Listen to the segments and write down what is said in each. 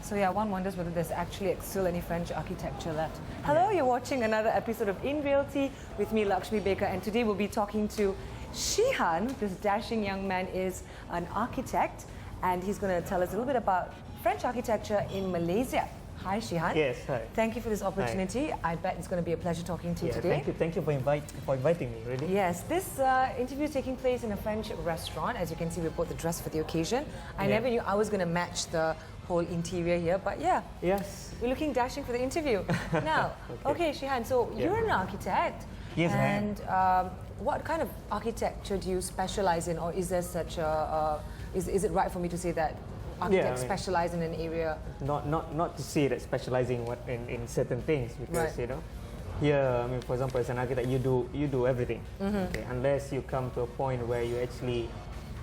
So yeah, one wonders whether there's actually still any French architecture left. Hello, you're watching another episode of In Realty with me, Lakshmi Baker, and today we'll be talking to Syihan. This dashing young man is an architect, and he's going to tell us a little bit about French architecture in Malaysia. Hi, Syihan. Yes, hi. Thank you for this opportunity. Hi. I bet it's going to be a pleasure talking to you today. Thank you for inviting me, really. Yes, this interview is taking place in a French restaurant. As you can see, we bought the dress for the occasion. I never knew I was going to match the whole interior here, but yeah. Yes. We're looking dashing for the interview. Now, okay, Syihan, so you're an architect. Yes, and what kind of architecture do you specialize in, or is there such a, is it right for me to say that architects specialize in an area? Not to say that specializing in certain things, because you know, here, I mean, for example, as an architect, you do everything. Okay, unless you come to a point where you actually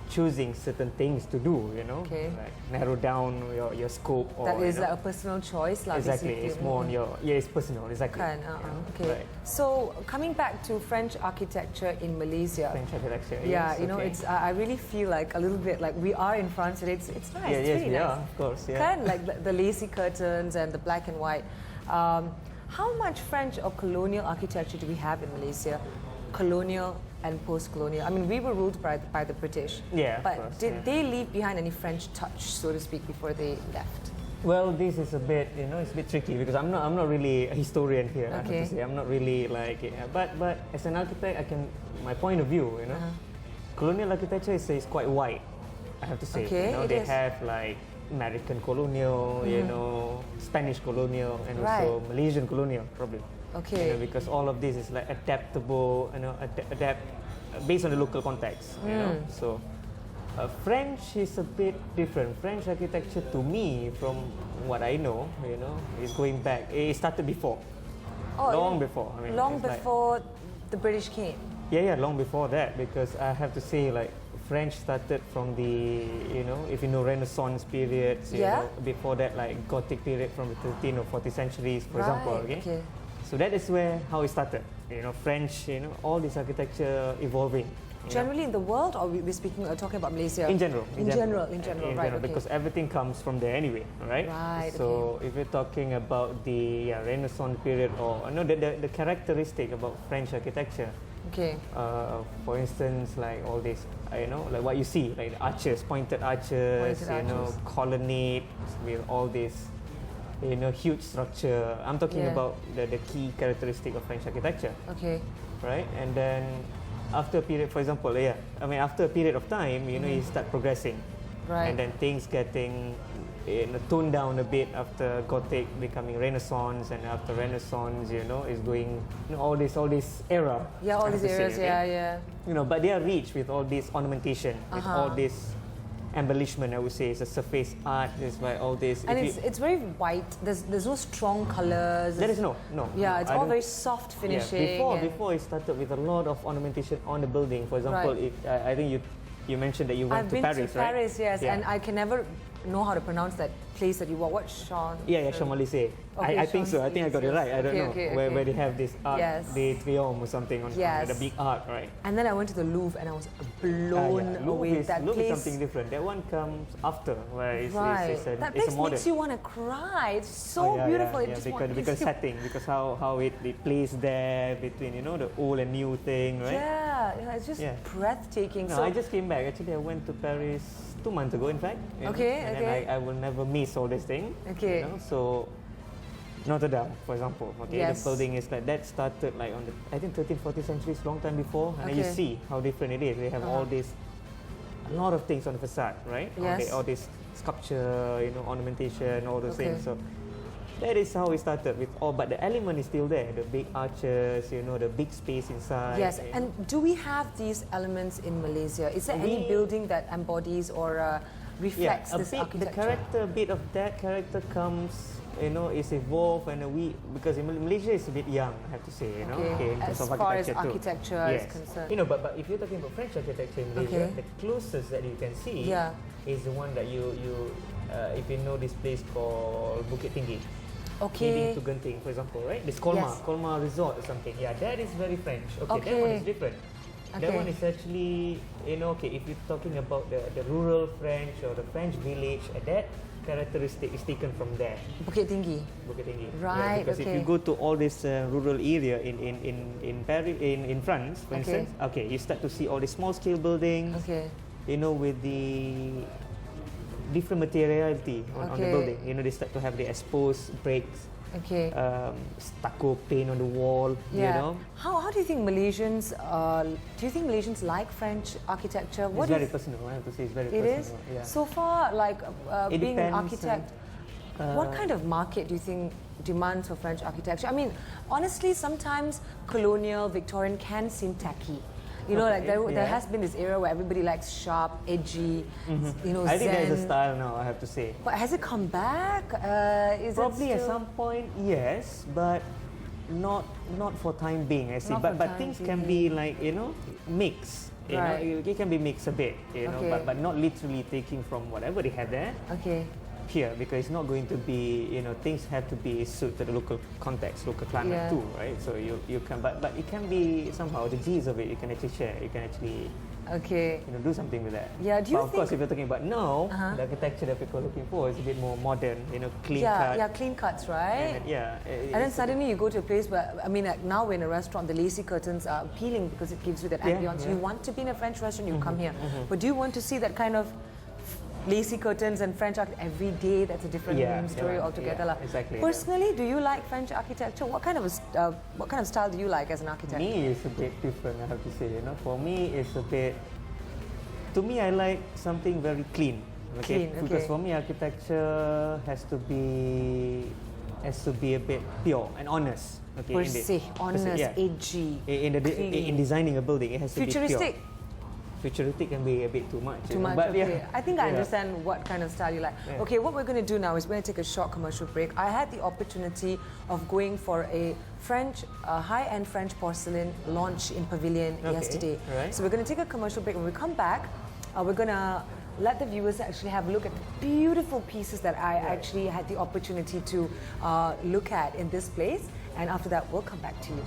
choosing certain things to do, you know, like narrow down your scope. Or, that is like a personal choice, like exactly. It's more on your it's personal, exactly. Okay. Right. So coming back to French architecture in Malaysia. French architecture. Yeah, you know, it's I really feel like a little bit like we are in France today. It's nice. Yeah, it's yes, really we nice. are, of course. Yeah. Kind of like the lacy curtains and the black and white. How much French or colonial architecture do we have in Malaysia? Colonial and post-colonial. I mean, we were ruled by the British. Yeah, but of course, did they leave behind any French touch, so to speak, before they left? Well, this is a bit, you know, it's a bit tricky because I'm not really a historian here. I have to say, I'm not really like, but as an architect, my point of view, you know, colonial architecture is quite wide. I have to say, you know, they have like American colonial, you know, Spanish colonial, and also Malaysian colonial, probably. Okay. You know, because all of this is like adaptable, you know, adapt based on the local context. You know, so French is a bit different. French architecture, to me, from what I know, you know, is going back. It started before, long before. I mean, long before the British came. Yeah, long before that. Because I have to say, like, French started from the, you know, if you know, Renaissance periods. You know, before that, like Gothic period from the 13th or 14th centuries, for example. Okay. So that is how it started. You know, French, you know, all this architecture evolving. Generally in the world, or we're talking about Malaysia? In general. In general, right. Because everything comes from there anyway, right? Right. So if you're talking about the Renaissance period, or no, the characteristic about French architecture. Okay. For instance, like all this, you know, like what you see, like the arches, pointed arches, know, colonnade with all this, you know, huge structure. I'm talking about the key characteristic of French architecture. Okay. Right? And then after a period, for example, after a period of time, you know, you start progressing. Right. And then things getting, you know, toned down a bit after Gothic becoming Renaissance, and after Renaissance, you know, is going, you know, all this era. Yeah, all these eras, You know, but they are rich with all this ornamentation, with all this embellishment. I would say it's a surface art. It's like all this, and it's very white. There's no strong colors. There is no. Yeah, it's all very soft finishing. Yeah, before it started with a lot of ornamentation on the building. For example, I think you mentioned that you went to Paris, right? I've been to Paris, yes, and I can never know how to pronounce that place that you were. What, Sean? Yeah, Champs-Élysées. I think so. I think I got it right. I don't know where they have this art de Triomphe or something on the big art, right? And then I went to the Louvre and I was blown away. That Louvre place is something different. That one comes after, where it's that place makes you want to cry. It's so beautiful. Because setting, because how it plays there between, you know, the old and new thing, right? Yeah, it's just breathtaking. No, I just came back. Actually, I went to Paris 2 months ago, in fact. And I will never miss all this thing. Okay. You know? So Notre Dame, for example, the building is like that started like on the, I think, 13th, 14th centuries, long time before, and then you see how different it is. They have all this, a lot of things on the facade, right? Yes. All this sculpture, you know, ornamentation, all those things. So that is how it started with all, but the element is still there. The big arches, you know, the big space inside. Yes, and do we have these elements in Malaysia? Is there any building that embodies or reflects this architecture? A bit of that character comes, you know, is evolved, and because Malaysia is a bit young, I have to say, you know, in terms of far as architecture is concerned. You know, but if you're talking about French architecture in Malaysia, the closest that you can see is the one that you if you know this place called Bukit Tinggi. Leading to Genting, for example, right? This Colma Resort or something. Yeah, that is very French. That one is different. That one is actually, you know, if you're talking about the rural French or the French village, that characteristic is taken from there. Bukit Tinggi. Bukit Tinggi. Right. Because if you go to all this rural area in Paris, in France, for instance, you start to see all the small scale buildings. You know, with the different materiality on the building. You know, they start to have the exposed bricks. Stucco paint on the wall. You know. How do you think Malaysians? Do you think Malaysians like French architecture? It's very personal. I have to say, it's very personal. It is. Yeah. So far, like being an depends, architect, what kind of market do you think demands for French architecture? I mean, honestly, sometimes colonial, Victorian can seem tacky. You know, like there has been this era where everybody likes sharp, edgy, you know, I think zen. there's a style now, I have to say. But has it come back? Is Probably it at some point, yes, but not for time being, I see. But things can be like, you know, mixed. You know, it can be mixed a bit, you know, but not literally taking from whatever they have there. Here, because it's not going to be, you know, things have to be suited to the local context, local climate too, right? So you can, but it can be somehow the G's of it. You can actually share. You can actually, you know, do something with that. Yeah. Do you but of course, if you're talking about now, the architecture that people are looking for is a bit more modern, you know, clean cut. Yeah, clean cuts, right? And then suddenly you go to a place where, I mean, like now we're in a restaurant, the lacy curtains are appealing because it gives you that ambience. You want to be in a French restaurant, you come here. But do you want to see that kind of lacy curtains and French art every day? That's a different story altogether. Exactly. Personally, do you like French architecture? What kind of style do you like as an architect? Me, it's a bit different, I have to say. You know, for me, it's a bit. To me, I like something very clean. Because for me, architecture has to be a bit pure and honest. Honest, edgy. In designing a building, it has to be pure. Futuristic. Futuristic can be a bit too much. Too much, but I think I understand what kind of style you like. Okay, what we're going to do now is we're going to take a short commercial break. I had the opportunity of going for a French, high-end French porcelain launch in Pavilion yesterday. So we're going to take a commercial break. When we come back, we're going to let the viewers actually have a look at the beautiful pieces that I actually had the opportunity to look at in this place. And after that, we'll come back to you.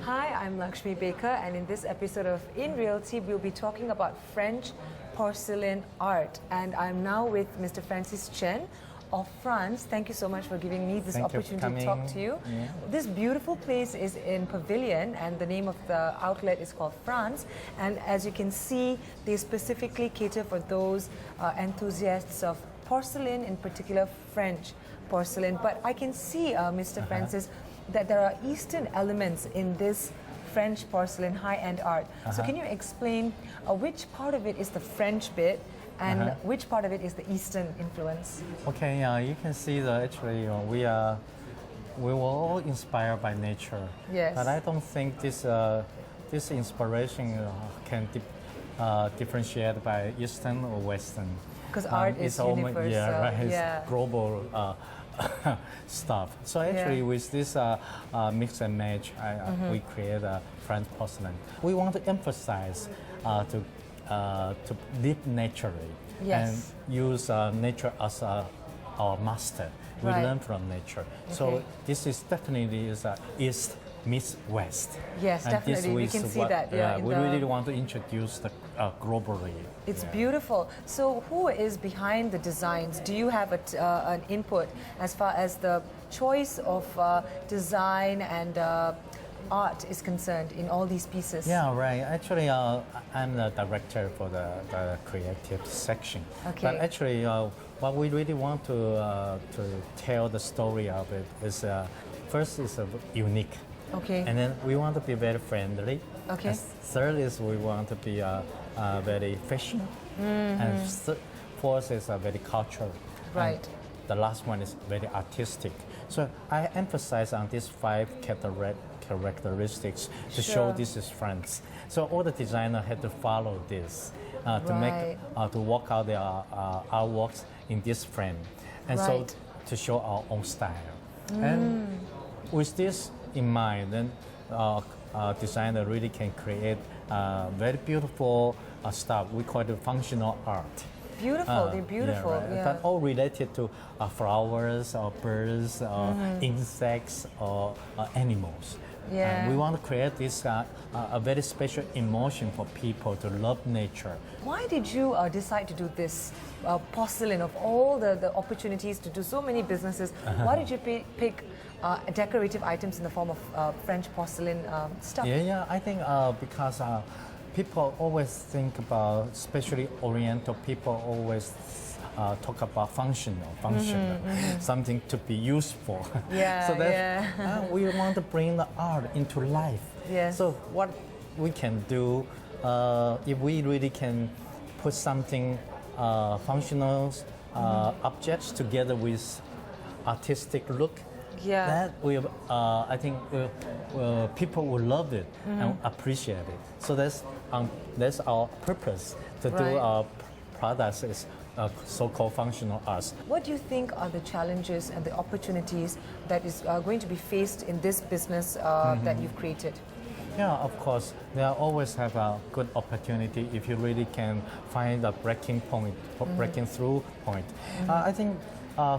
Hi, I'm Lakshmi Baker, and in this episode of In Realty, we'll be talking about French porcelain art. And I'm now with Mr. Francis Chen of Franz. Thank you so much for giving me this opportunity to talk to you. This beautiful place is in Pavilion, and the name of the outlet is called Franz. And as you can see, they specifically cater for those enthusiasts of porcelain, in particular French porcelain. But I can see, Mr. Francis, that there are Eastern elements in this French porcelain high-end art. So can you explain which part of it is the French bit and which part of it is the Eastern influence? Okay, you can see that actually we were all inspired by nature. Yes. But I don't think this inspiration can differentiate by Eastern or Western. Because art is universal. It's global stuff. So actually, with this mix and match, we create a French porcelain. We want to emphasize to live naturally and use nature as our master. We learn from nature. So this is definitely East meets West. Yes, and definitely. We can see that. We really want to introduce the globally. It's beautiful. So who is behind the designs? Do you have an input as far as the choice of design and art is concerned in all these pieces? Yeah, right. Actually, I'm the director for the creative section. But actually, what we really want to tell the story of it is first is unique. And then we want to be very friendly. And third is we want to be very fashion. And fourth is very cultural. And the last one is very artistic. So I emphasize on these 5 characteristics to show this is France. So all the designers had to follow this to make to work out their artworks in this frame, and so to show our own style. And with this in mind, then designer really can create very beautiful stuff. We call it functional art. Beautiful, they're beautiful. Yeah, right. Yeah. But all related to flowers or birds or insects or animals. Yeah. We want to create this a very special emotion for people to love nature. Why did you decide to do this porcelain of all the opportunities to do so many businesses? Why did you pick decorative items in the form of French porcelain stuff? Yeah, I think because people always think about, especially Oriental people always talk about functional, something to be useful. Yeah, so that we want to bring the art into life. Yes. So what we can do, if we really can put something functional objects together with artistic look, that will, I think, people will love it and appreciate it. So that's our purpose to do our products is so-called functional arts. What do you think are the challenges and the opportunities that is going to be faced in this business that you've created? Yeah, of course. There always have a good opportunity if you really can find a breaking point, breaking through point. I think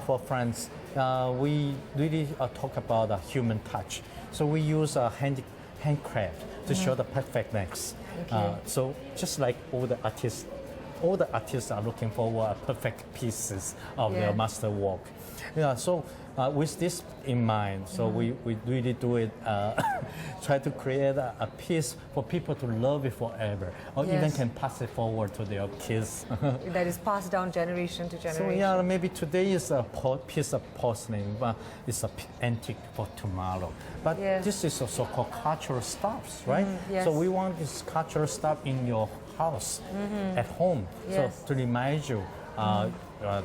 for Franz, we really talk about a human touch. So we use a handcraft to show the perfectness. So just like all the artists are looking for perfect pieces of their master work. Yeah, so with this in mind, so we really do it, try to create a piece for people to love it forever, or even can pass it forward to their kids. That is passed down generation to generation. So yeah, maybe today is a piece of porcelain, but it's an antique for tomorrow. But this is a so-called cultural stuffs, right? So we want this cultural stuff in your house, at home, so to remind you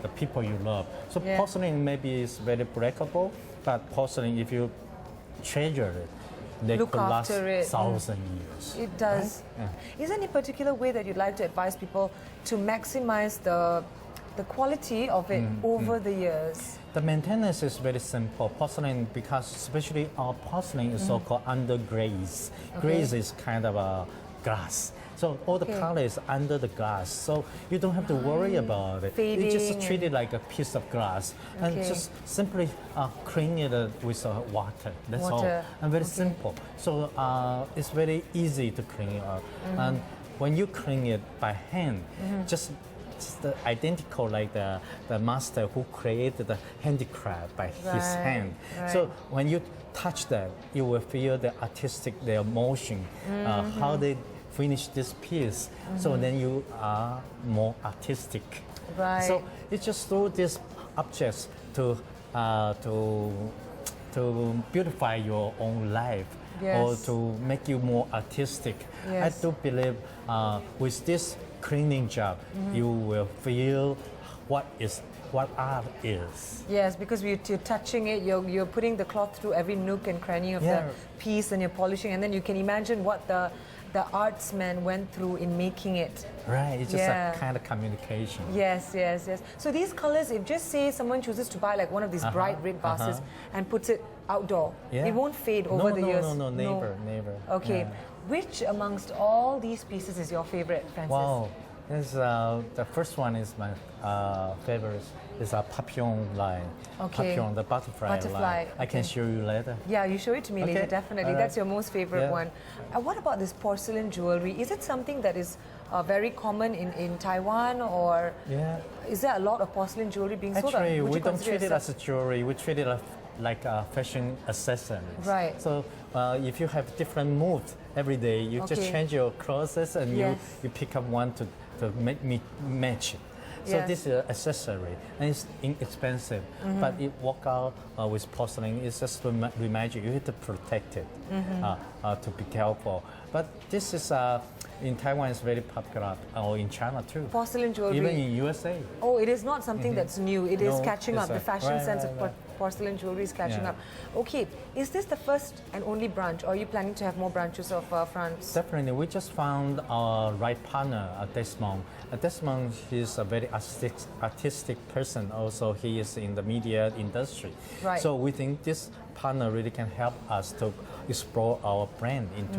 the people you love. So porcelain maybe is very breakable, but porcelain, if you treasure it, they Look could last after it. 1,000 years. It does. Right? Is there any particular way that you'd like to advise people to maximize the quality of it over the years? The maintenance is very simple. Porcelain, because especially our porcelain is so-called under glaze. Glaze is kind of a glass. So all the color is under the glass, so you don't have to worry about it. Fading. You just treat it like a piece of glass and just simply clean it with water. That's all. And very simple. So it's very easy to clean it up. And when you clean it by hand, just identical like the master who created the handicraft by his hand. So when you touch that, you will feel the artistic, the emotion, how they finish this piece. So then you are more artistic. Right. So it's just through these objects to beautify your own life, or to make you more artistic. I do believe with this cleaning job, you will feel what art is. Yes, because you're touching it, you're putting the cloth through every nook and cranny of the piece, and you're polishing, and then you can imagine what the artsman went through in making it. Right, it's just a kind of communication. Yes. So these colors, if just say someone chooses to buy like one of these bright red vases and puts it outdoor, it won't fade over the years. No, never. Okay, which amongst all these pieces is your favorite, Francis? Wow, the first one is my favorite. It's a papillon line. Papillon, the butterfly line. I can show you later. Yeah, you show it to me later, definitely. That's your most favorite one. What about this porcelain jewelry? Is it something that is very common in Taiwan, or is there a lot of porcelain jewelry being sold? Actually, we don't treat it as a jewelry. We treat it like a fashion accessories. Right. So if you have different moods every day, you just change your clothes and you pick up one to make me match it. So this is an accessory, and it's inexpensive, but it work out with porcelain. It's just to remind you have to protect it, to be careful. But this is in Taiwan, it's very popular, or in China too. Porcelain jewelry. Even in USA. Oh, it is not something that's new. It is catching up. The fashion sense of porcelain jewelry is catching up. Okay, is this the first and only branch, or are you planning to have more branches of France? Definitely. We just found our right partner, Desmond. Desmond is a very artistic person. Also, he is in the media industry. Right. So we think this partner really can help us to explore our brand into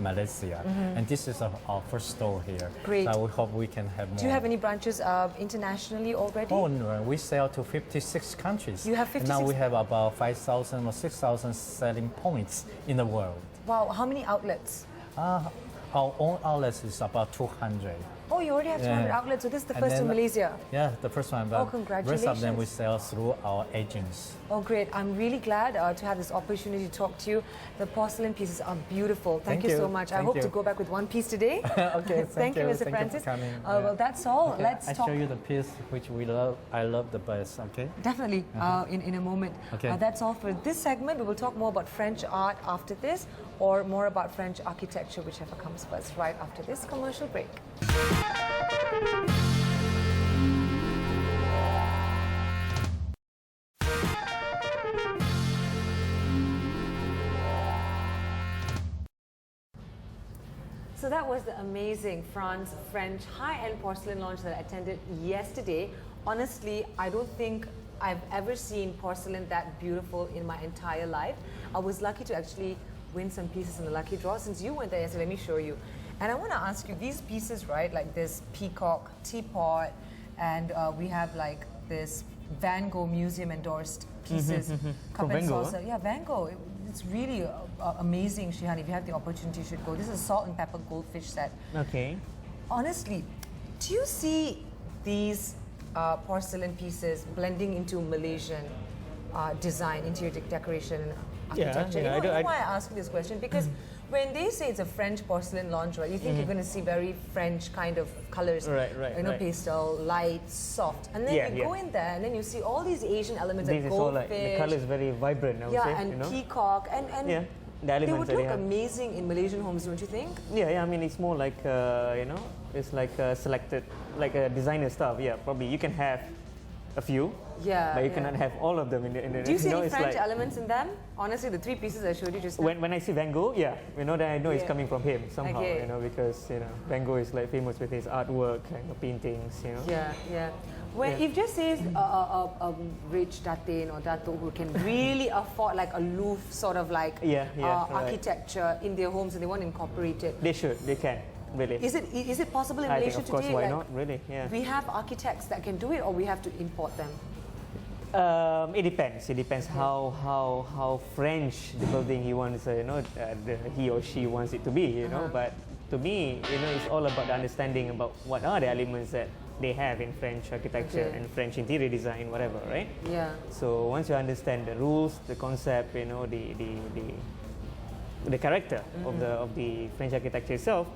Malaysia. And this is our first store here. Great. So we hope we can have more. Do you have any branches internationally already? Oh, no, we sell to 56 countries. You have 56? And now we have about 5,000 or 6,000 selling points in the world. Wow, how many outlets? Our own outlets is about 200. Oh, you already have 200 outlets, so this is the And first in then- Malaysia. Yeah, the first one. But congratulations. rest of them we sell through our agents. Oh, great. I'm really glad to have this opportunity to talk to you. The porcelain pieces are beautiful. Thank you so much. I hope to go back with one piece today. Okay, Thank you, Mr. Francis. For coming. Well, that's all. Okay, Let's I talk. show you the piece which we love. I love the best. Okay. Definitely, in a moment. Okay. That's all for this segment. We will talk more about French art after this, or more about French architecture, whichever comes first, right after this commercial break. So that was the amazing Franz French high-end porcelain launch that I attended yesterday. Honestly, I don't think I've ever seen porcelain that beautiful in my entire life. I was lucky to actually win some pieces in the lucky draw. Since you went there yesterday, let me show you. And I want to ask you, these pieces, right, like this peacock teapot, and we have like this Van Gogh museum endorsed pieces. From Van Gogh? Yeah, Van Gogh. It's really amazing, Syihan. If you have the opportunity, you should go. This is a salt and pepper goldfish set. Okay. Honestly, do you see these porcelain pieces blending into Malaysian design, interior decoration, and architecture? Yeah, You know why I ask you this question? Because when they say it's a French porcelain launch, right, you think you're going to see very French kind of colors, Right, you know, right. pastel, light, soft, and then you go in there and then you see all these Asian elements This like is all goldfish, like, the color is very vibrant, I would say. and you know? peacock, and Yeah, the they elements would that they look have. amazing in Malaysian homes, don't you think? Yeah, I mean, it's more like, you know, it's like selected, like a designer stuff. Yeah, probably you can have a few, but you cannot have all of them in the Do you see know, any it's French like, elements in them? Honestly, the three pieces I showed you just now. when I see Van Gogh, yeah, you know, then I know it's coming from him somehow, Okay. you know, because, you know, Van Gogh is like famous with his artwork and paintings, you know. Yeah. When if just says a rich datin or dato who can really afford like a Louvre sort of like Right. architecture in their homes and they want to incorporate it. They can, really. Is it possible in I Malaysia think, of course, today? why Like, not, really, yeah. we have architects that can do it, or we have to import them. It depends. It depends how French the building he wants, you know, he or she wants it to be, you know. But to me, you know, it's all about the understanding about what are the elements that they have in French architecture and French interior design, whatever, right? Yeah. So once you understand the rules, the concept, you know, the character of the French architecture itself,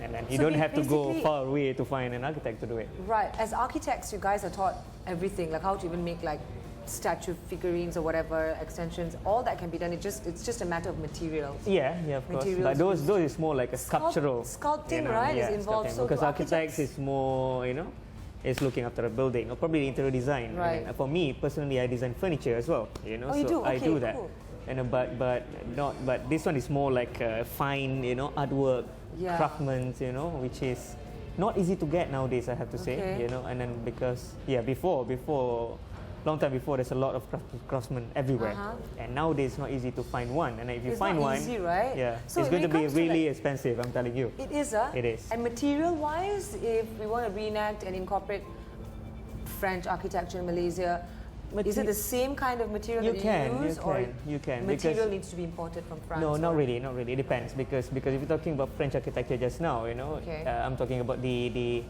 and then you So don't have to go basically- far away to find an architect to do it. Right. As architects, you guys are taught everything, like how to even make like statue figurines or whatever, extensions, all that can be done. It's just a matter of materials. Yeah, of course. Materials But those used. is more like a sculptural. Sculpting, you know, right, is yeah, involved. sculpting. So because do architects is more, you know, is looking after a building or probably interior design. Right. And for me personally, I design furniture as well. You know, Oh, so you do? I Okay, do that. cool. You know, but this one is more like fine, you know, artwork, craftsmen, you know, which is not easy to get nowadays. I have to say, Okay. you know, and then because before. Long time before, there's a lot of craftsmen everywhere, and nowadays it's not easy to find one. And if you It's find not one, easy, right? So it's when going to it be comes to, really like- expensive. I'm telling you. It is, It is. And material-wise, if we want to reenact and incorporate French architecture in Malaysia, is it the same kind of material You that can, use, you can, material because- needs to be imported from France? No, not or- really, not really. It depends because if you're talking about French architecture just now, you know, Okay. I'm talking about the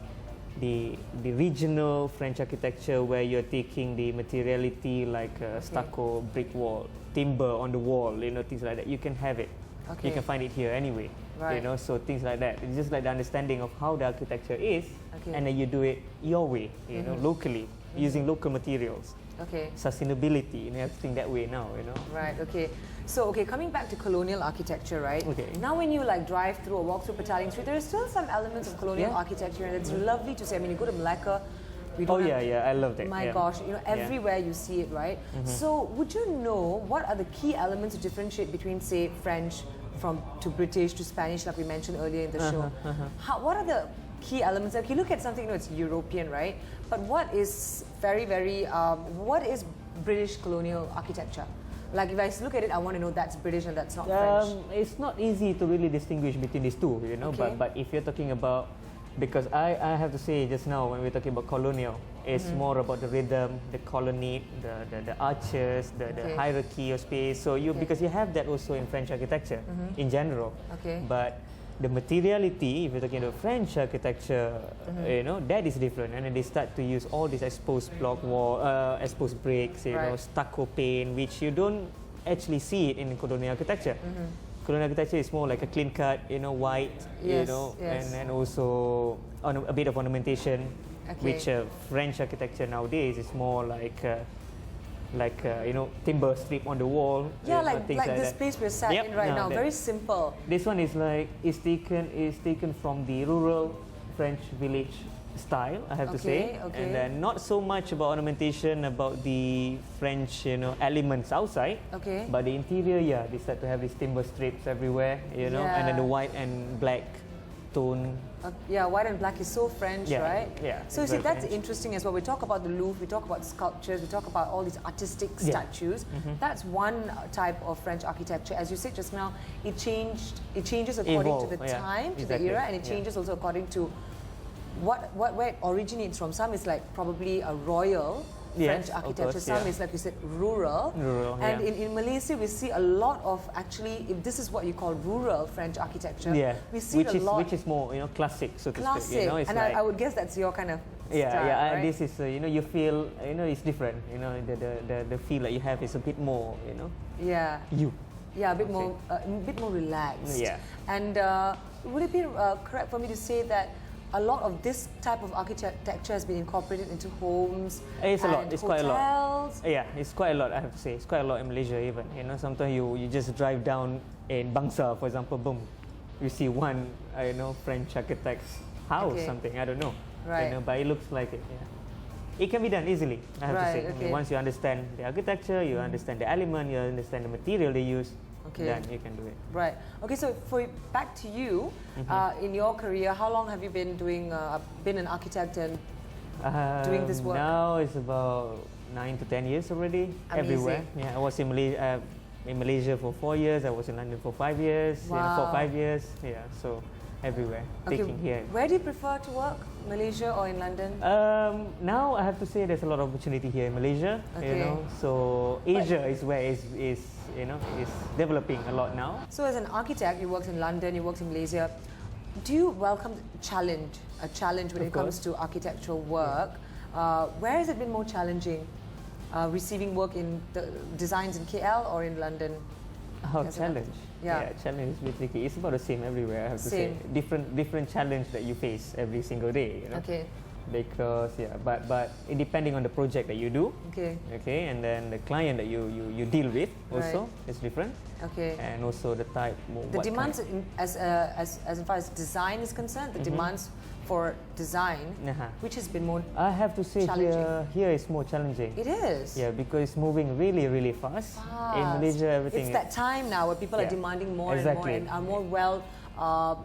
regional French architecture where you're taking the materiality like stucco, brick wall, timber on the wall, you know, things like that. You can have it. Okay. You can find it here anyway. Right. You know, so things like that. It's just like the understanding of how the architecture is, Okay. and then you do it your way, you know, locally, using local materials. Okay. Sustainability, you know, everything that way now, you know. Right, okay. So, coming back to colonial architecture, right? Okay. Now when you like drive through or walk through Petaling Street, there are still some elements of colonial architecture, and it's lovely to see. I mean, you go to Malacca, we don't have- I love that. My yeah. gosh, you know, everywhere you see it, right? So, would you know what are the key elements to differentiate between, say, French to British to Spanish, like we mentioned earlier in the show? What are the key elements? Like you look at something, you know, it's European, right? But what is very, very, what is British colonial architecture? Like if I look at it, I want to know that's British and that's not French. It's not easy to really distinguish between these two, you know. Okay. But if you're talking about, because I have to say just now when we're talking about colonial, it's more about the rhythm, the colonnade, the arches, the hierarchy of space. So because you have that also in French architecture in general. Okay. But the materiality, if you're talking about French architecture, you know, that is different. And then they start to use all these exposed block wall, exposed bricks, you know, stucco paint, which you don't actually see it in colonial architecture. Colonial architecture is more like a clean cut, you know, white, you know, and also a bit of ornamentation, which French architecture nowadays is more like you know, timber strip on the wall. Yeah, like the that. Space we're sat in right now. Very simple. This one is like is taken from the rural French village style, I have to say, and then not so much about ornamentation, about the French, you know, elements outside. But the interior, they start to have these timber strips everywhere, you know, and then the white and black tone. White and black is so French, right? Yeah. So you see, that's interesting as well. We talk about the Louvre, we talk about sculptures, we talk about all these artistic statues. That's one type of French architecture. As you said just now, it changes according to the time, to the era, and it changes also according to where it originates from. Some is like probably a royal French architecture. Some is, like you said, rural. And in Malaysia, we see a lot of, actually, if this is what you call rural French architecture, we see a lot. Which is more, you know, classic, so to speak. You know, it's and like, I would guess that's your kind of style, right? This is, you know, you feel, you know, it's different. You know, the feel that you have is a bit more, you know. A bit more relaxed. And would it be correct for me to say that a lot of this type of architecture has been incorporated into homes? It's a lot. It's quite a lot. Yeah, it's quite a lot. I have to say, it's quite a lot in Malaysia even. You know, sometimes you just drive down in Bangsa, for example, boom, you see one, you know, French architect's house, something. I don't know. You know, but it looks like it. It can be done easily. I have to say. I mean, once you understand the architecture, you understand the element, you understand the material they use. Then you can do it. Right. Okay. So back to you, in your career, how long have you been doing? Been an architect and doing this work? Now it's about 9 to 10 years already. Amazing. Everywhere. I was in Malaysia for 4 years. I was in London for 5 years. Wow. For 5 years. So everywhere. Taking here. Where do you prefer to work? Malaysia or in London? Now I have to say there's a lot of opportunity here in Malaysia. You know, so Asia is where is you know, is developing a lot now. So as an architect, you worked in London, you worked in Malaysia. Do you welcome a challenge when it comes to architectural work? Where has it been more challenging? Receiving work in the designs in KL or in London? Challenge. Challenge is a bit tricky. It's about the same everywhere, I have to say. Different challenge that you face every single day, you know? Because but it depending on the project that you do, and then the client that you deal with also is different, and also the type. The demands as far as design is concerned, the demands for design, which has been more. I have to say here is more challenging. It is. Because it's moving really fast. In Malaysia, everything. It's that time now where people are demanding more and more and are more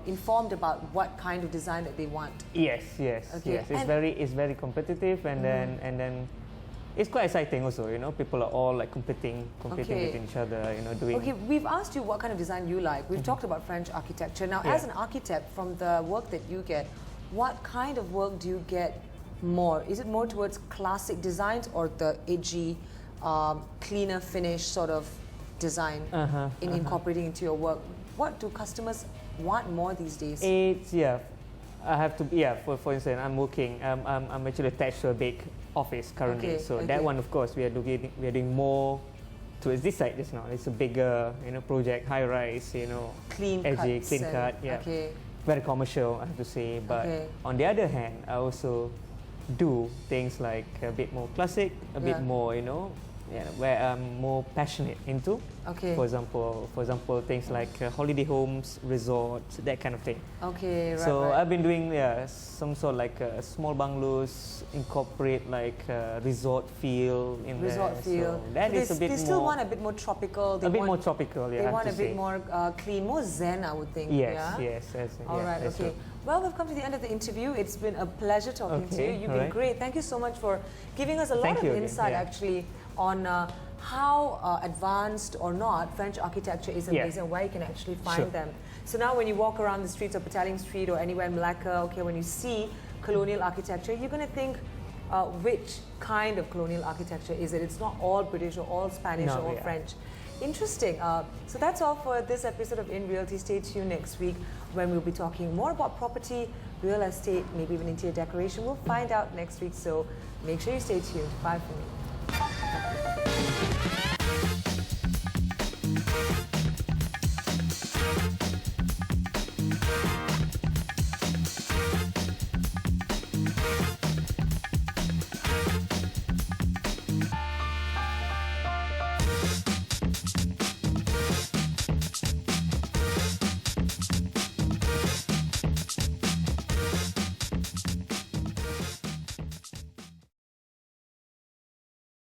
informed about what kind of design that they want. Yes. It's very competitive, and then it's quite exciting also. You know, people are all like competing with each other. You know, doing. We've asked you what kind of design you like. We've talked about French architecture. Now, as an architect, from the work that you get, what kind of work do you get more? Is it more towards classic designs or the edgy, cleaner finish sort of design in incorporating into your work? What do customers want more these days? It's I have to for instance, I'm working. I'm actually attached to a big office currently. So that one, of course, we are doing more towards this side just now. It's a bigger, you know, project, high rise, you know, clean cut. Very commercial, I have to say. But on the other hand, I also do things like a bit more classic, a bit more, you know, where I'm more passionate into. For example, things like holiday homes, resorts, that kind of thing. So I've been doing some sort of like small bungalows, incorporate like resort feel in there. So that is a bit more. They still want a bit more tropical. They want a bit more clean, more zen, I would think. Yes. All right. Okay. Well, we've come to the end of the interview. It's been a pleasure talking to you. You've been great. Thank you so much for giving us a lot of insight, actually, on how advanced or not French architecture is amazing, and where you can actually find them. So now when you walk around the streets of Petaling Street or anywhere in Malacca, okay, when you see colonial architecture, you're going to think, which kind of colonial architecture is it? It's not all British or all Spanish or all French. Interesting. So that's all for this episode of In Realty. Stay tuned next week when we'll be talking more about property, real estate, maybe even interior decoration. We'll find out next week, so make sure you stay tuned. Bye for me.